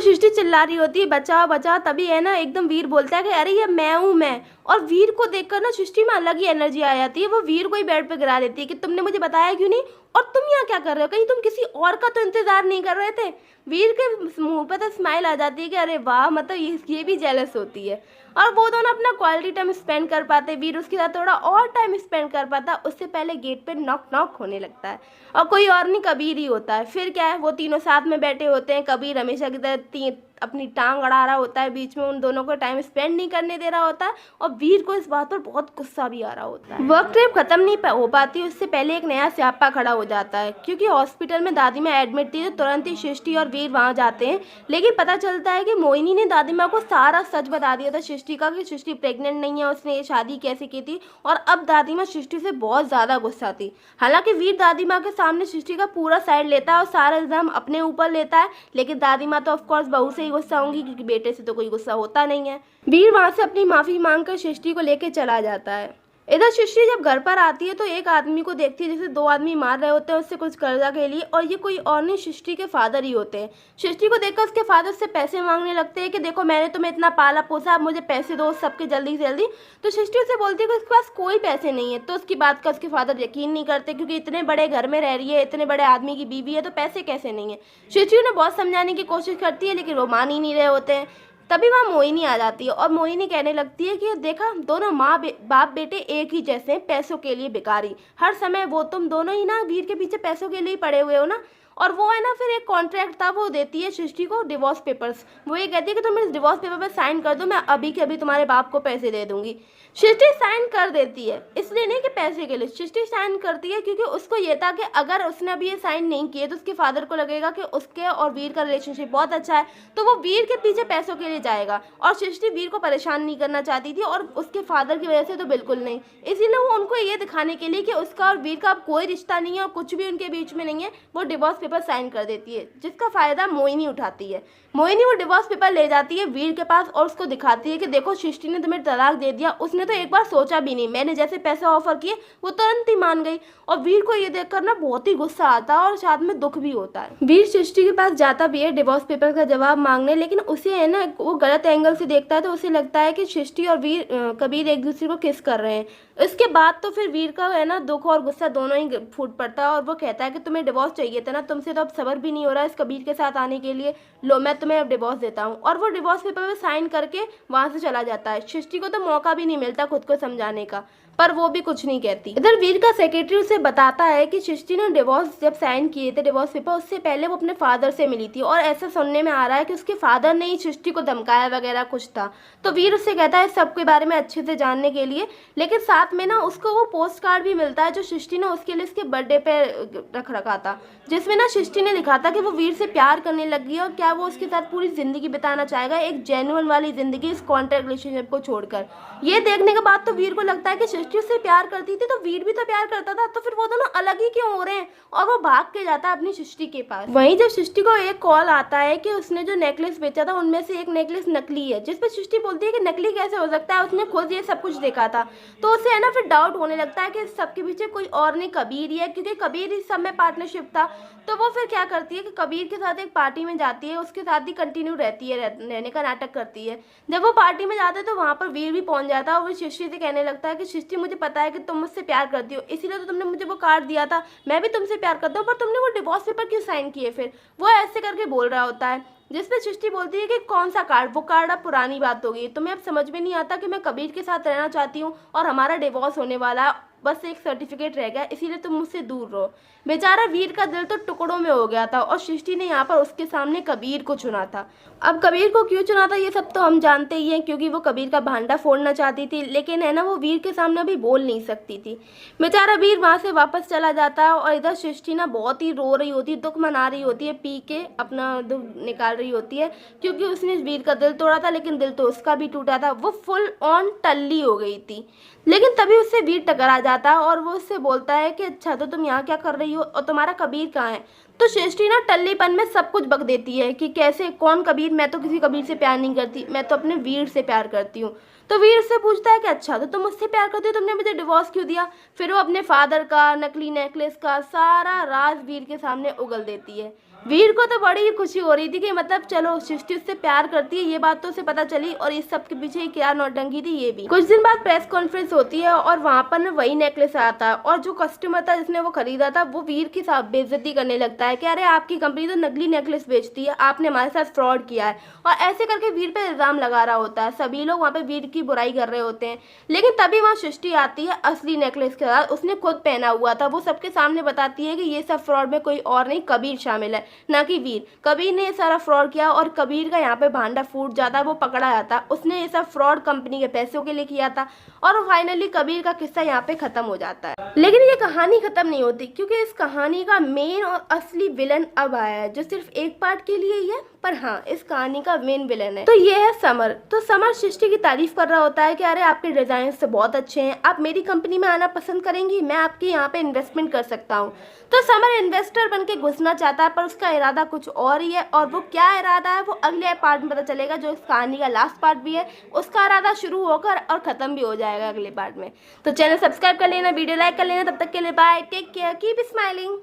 सृष्टि चिल्ला रही होती है बचाओ बचाओ, तभी है ना एकदम वीर बोलता है कि अरे ये मैं हूँ मैं। और वीर को देखकर ना सृष्टि में अलग ही एनर्जी आ जाती है। वो वीर को ही बेड पे गिरा देती है कि तुमने मुझे बताया क्यों नहीं, और तुम यहाँ क्या कर रहे हो, कहीं तुम किसी और का तो इंतजार नहीं कर रहे थे। वीर के मुंह पर तो स्माइल आ जाती है कि अरे वाह, मतलब ये भी जेलस होती है। और वो दोनों अपना क्वालिटी टाइम स्पेंड कर पाते, वीर उसके साथ थोड़ा और टाइम स्पेंड कर पाता। उससे पहले गेट पे नॉक नॉक होने लगता है और कोई और नहीं कबीर ही होता है। फिर क्या है, वो तीनों साथ में बैठे होते हैं। कबीर हमेशा की तरह अपनी टांग अड़ा रहा होता है, बीच में उन दोनों को टाइम स्पेंड नहीं करने दे रहा होता है। और वीर को इस बात पर बहुत गुस्सा भी आ रहा होता है। वर्क ट्रिप खत्म नहीं हो पाती, उससे पहले एक नया स्यापा खड़ा हो जाता है। क्योंकि हॉस्पिटल में दादी माँ एडमिट थी तो तुरंत ही सृष्टि और वीर वहाँ जाते हैं। लेकिन पता चलता है कि मोहिनी ने दादी माँ को सारा सच बता दिया था सृष्टि का, कि सृष्टि प्रेग्नेंट नहीं है, उसने ये शादी कैसे की थी। और अब दादी माँ सृष्टि से बहुत ज़्यादा गुस्सा थी। हालांकि वीर दादी माँ के सामने सृष्टि का पूरा साइड लेता है और सारा इल्ज़ाम अपने ऊपर लेता है। लेकिन दादी माँ तो ऑफकोर्स बहू से ही गुस्सा होंगी, क्योंकि बेटे से तो कोई गुस्सा होता नहीं है। वीर वहाँ से अपनी माफ़ी मांगकर सृष्टि को लेकर चला जाता है। इधर सृष्टि जब घर पर आती है तो एक आदमी को देखती है जिसे दो आदमी मार रहे होते हैं उससे कुछ कर्जा के लिए, और ये कोई और नहीं सृष्टि के फादर ही होते हैं। सृष्टि को देखकर उसके फादर से पैसे मांगने लगते हैं कि देखो मैंने तुम्हें इतना पाला पोसा, अब मुझे पैसे दो सबके जल्दी से जल्दी। तो सृष्टि उसे बोलती है कि उसके पास कोई पैसे नहीं है। तो उसकी बात का उसके फादर यकीन नहीं करते, क्योंकि इतने बड़े घर में रह रही है, इतने बड़े आदमी की बीवी है, तो पैसे कैसे नहीं है। सृष्टि उन्हें बहुत समझाने की कोशिश करती है लेकिन वो मान ही नहीं रहे होते हैं। तभी वहाँ मोहिनी आ जाती है और मोहिनी कहने लगती है कि देखा, दोनों बाप बेटे एक ही जैसे हैं, पैसों के लिए भिखारी। हर समय वो तुम दोनों ही ना वीर के पीछे पैसों के लिए पड़े हुए हो ना। और वो है ना, फिर एक कॉन्ट्रैक्ट था, वो देती है सृष्टि को डिवोर्स पेपर्स। वो ये कहती है कि तुम इस डिवोर्स पेपर पर साइन कर दो, मैं अभी के अभी तुम्हारे बाप को पैसे दे दूंगी। सृष्टि साइन कर देती है, इसलिए नहीं कि पैसे के लिए। सृष्टि साइन करती है क्योंकि उसको ये था कि अगर उसने अभी ये साइन नहीं किए तो उसके फादर को लगेगा कि उसके और वीर का रिलेशनशिप बहुत अच्छा है, तो वो वीर के पीछे पैसों के लिए जाएगा। और सृष्टि वीर को परेशान नहीं करना चाहती थी, और उसके फादर की वजह से तो बिल्कुल नहीं। इसीलिए वो उनको ये दिखाने के लिए कि उसका और वीर का अब कोई रिश्ता नहीं है और कुछ भी उनके बीच में नहीं है, वो डिवोर्स पेपर साइन कर देती है, जिसका फायदा मोहिनी उठाती है। मोहिनी वो डिवोर्स पेपर ले जाती है वीर के पास और उसको दिखाती है कि देखो सृष्टि ने तुम्हें तलाक दे दिया, उसने तो एक बार सोचा भी नहीं, मैंने जैसे पैसे ऑफर किए वो तुरंत ही मान गई। और वीर को ये देखकर ना बहुत ही गुस्सा आता है और साथ में दुख भी होता है। वीर सृष्टि के पास जाता भी है डिवोर्स पेपर का जवाब मांगने, लेकिन उसे है ना, वो गलत एंगल से देखता है तो उसे लगता है कि सृष्टि और कबीर एक दूसरे को किस कर रहे हैं। इसके बाद तो फिर वीर का है ना दुख और गुस्सा दोनों ही फूट पड़ता है और वो कहता है कि तुम्हें डिवोर्स चाहिए था ना, तुमसे तो अब सब्र भी नहीं हो रहा है इस कबीर के साथ आने के लिए, लो मैं तुम्हें अब डिवोर्स देता हूँ। और वो डिवोर्स पेपर पे साइन करके वहाँ से चला जाता है। सृष्टि को तो मौका भी नहीं मिलता खुद को समझाने का, पर वो भी कुछ नहीं कहती। इधर वीर का सेक्रेटरी उसे बताता है कि सृष्टि ने डिवोर्स जब साइन किए थे डिवोर्स पेपर, उससे पहले वो अपने फादर से मिली थी और ऐसा सुनने में आ रहा है कि उसके फादर ने ही सृष्टि को धमकाया वगैरह कुछ था। तो वीर उससे कहता है सब के बारे में अच्छे से जानने के लिए, लेकिन साथ में ना उसको वो पोस्ट कार्ड भी मिलता है जो सृष्टि ने उसके लिए उसके बर्थडे पे रख रखा था, जिसमें ना सृष्टि ने लिखा था कि वो वीर से प्यार करने लगी है और क्या वो उसके साथ पूरी जिंदगी बिताना चाहेगा, एक जेन्युइन वाली जिंदगी, इस कॉन्ट्रैक्ट रिलेशनशिप को छोड़कर। ये देखने के बाद तो वीर को लगता है कि सृष्टि उससे प्यार करती थी तो वीर भी तो प्यार करता था, तो फिर वो दोनों अलग ही क्यों हो रहे हैं। और वो भाग के जाता है अपनी सृष्टि के पास। वहीं जब सृष्टि को एक कॉल आता है कि उसने जो नेकलेस बेचा था उनमें से एक नेकलेस नकली है, जिसपे सृष्टि बोलती है कि नकली कैसे हो सकता है, उसने खुद ये सब कुछ देखा था। तो उसे है ना फिर डाउट होने लगता है कि सबके पीछे कोई और नहीं कबीर ही है, क्योंकि कबीर इस सब में पार्टनरशिप था। तो वो फिर क्या करती है कि कबीर के साथ एक पार्टी में जाती है, उसके साथ ही कंटिन्यू रहती है, रहने का नाटक करती है। जब वो पार्टी में जाते हैं तो वहाँ पर वीर भी पहुँच जाता है और वो सृष्टि से कहने लगता है कि सृष्टि मुझे पता है कि तुम मुझसे प्यार करती हो, इसीलिए तो तुमने मुझे वो कार्ड दिया था, मैं भी तुमसे प्यार करता हूँ, पर तुमने वो डिवोर्स पेपर क्यों साइन किए। फिर वो ऐसे करके बोल रहा होता है, जिसपे सृष्टि बोलती है कि कौन सा कार्ड, वो कार्ड अब पुरानी बात हो गई, तुम्हें अब समझ में नहीं आता कि मैं कबीर के साथ रहना चाहती हूँ और हमारा डिवोर्स होने वाला, बस एक सर्टिफिकेट रह गया, इसीलिए तुम मुझसे दूर रहो। बेचारा वीर का दिल तो टुकड़ों में हो गया था और सृष्टि ने यहाँ पर उसके सामने कबीर को चुना था। अब कबीर को क्यों चुना था ये सब तो हम जानते ही हैं, क्योंकि वो कबीर का भांडा फोड़ना चाहती थी, लेकिन है ना वो वीर के सामने अभी बोल नहीं सकती थी। बेचारा वीर वहाँ से वापस चला जाता है और इधर सृष्टि ना बहुत ही रो रही होती है, दुख मना रही होती है, पी के अपना दुख निकाल रही होती है, क्योंकि उसने वीर का दिल तोड़ा था, लेकिन दिल तो उसका भी टूटा था। वो फुल ऑन टल्ली हो गई थी। लेकिन तभी उससे वीर टकरा जाता है और वो उससे बोलता है कि अच्छा तो तुम यहाँ क्या कर रही हो और तुम्हारा कबीर कहाँ है। तो सृष्टि ना टल्लीपन में सब कुछ बक देती है कि कैसे, कौन कबीर, मैं तो किसी कबीर से प्यार नहीं करती, मैं तो अपने वीर से प्यार करती हूँ। तो वीर उससे पूछता है कि अच्छा तो तुम मुझसे प्यार करती हो, तुमने मुझे डिवोर्स क्यों दिया। फिर वो अपने फादर का, नकली नेकलेस का सारा राज वीर के सामने उगल देती है। वीर को तो बड़ी ही खुशी हो रही थी कि मतलब चलो सृष्टि उससे प्यार करती है, ये बात तो उसे पता चली, और इस सब के पीछे क्या नौटंकी थी ये भी। कुछ दिन बाद प्रेस कॉन्फ्रेंस होती है और वहां पर ना वही नेकलेस आता है, और जो कस्टमर था जिसने वो खरीदा था वो वीर की साथ बेइज्जती करने लगता है कि अरे आपकी कंपनी तो नकली नेकलेस बेचती है, आपने हमारे साथ फ्रॉड किया है, और ऐसे करके वीर पे इल्जाम लगा रहा होता है। सभी लोग वहाँ पे वीर की बुराई कर रहे होते हैं, लेकिन तभी वहाँ सृष्टि आती है असली नेकलेस के साथ, उसने खुद पहना हुआ था। वो सबके सामने बताती है कि ये सब फ्रॉड में कोई और नहीं, कबीर शामिल है, ना कि वीर। कबीर ने ये सारा फ्रॉड किया और कबीर का यहाँ पे भांडा फूट जाता है, वो पकड़ा जाता है। उसने ये सब फ्रॉड कंपनी के पैसों के लिए किया था, और फाइनली कबीर का किस्सा यहाँ पे खत्म हो जाता है। लेकिन ये कहानी खत्म नहीं होती, क्योंकि इस कहानी का मेन और असली विलन अब आया है, जो सिर्फ एक पार्ट के लिए ही है, पर हाँ इस कहानी का मेन विलन है। तो ये है समर। तो समर सृष्टि की तारीफ कर रहा होता है कि अरे आपके डिजाइन से बहुत अच्छे हैं, आप मेरी कंपनी में आना पसंद करेंगी, मैं आपके यहाँ पे इन्वेस्टमेंट कर सकता हूँ। तो समर इन्वेस्टर बन के घुसना चाहता है, पर उसका इरादा कुछ और ही है, और वो क्या इरादा है वो अगले पार्ट में पता चलेगा, जो इस कहानी का लास्ट पार्ट भी है। उसका इरादा शुरू होकर और खत्म भी हो जाएगा अगले पार्ट में। तो चैनल सब्सक्राइब कर लेना, वीडियो लाइक कर लेना। तब तक के लिए bye, take care, keep smiling.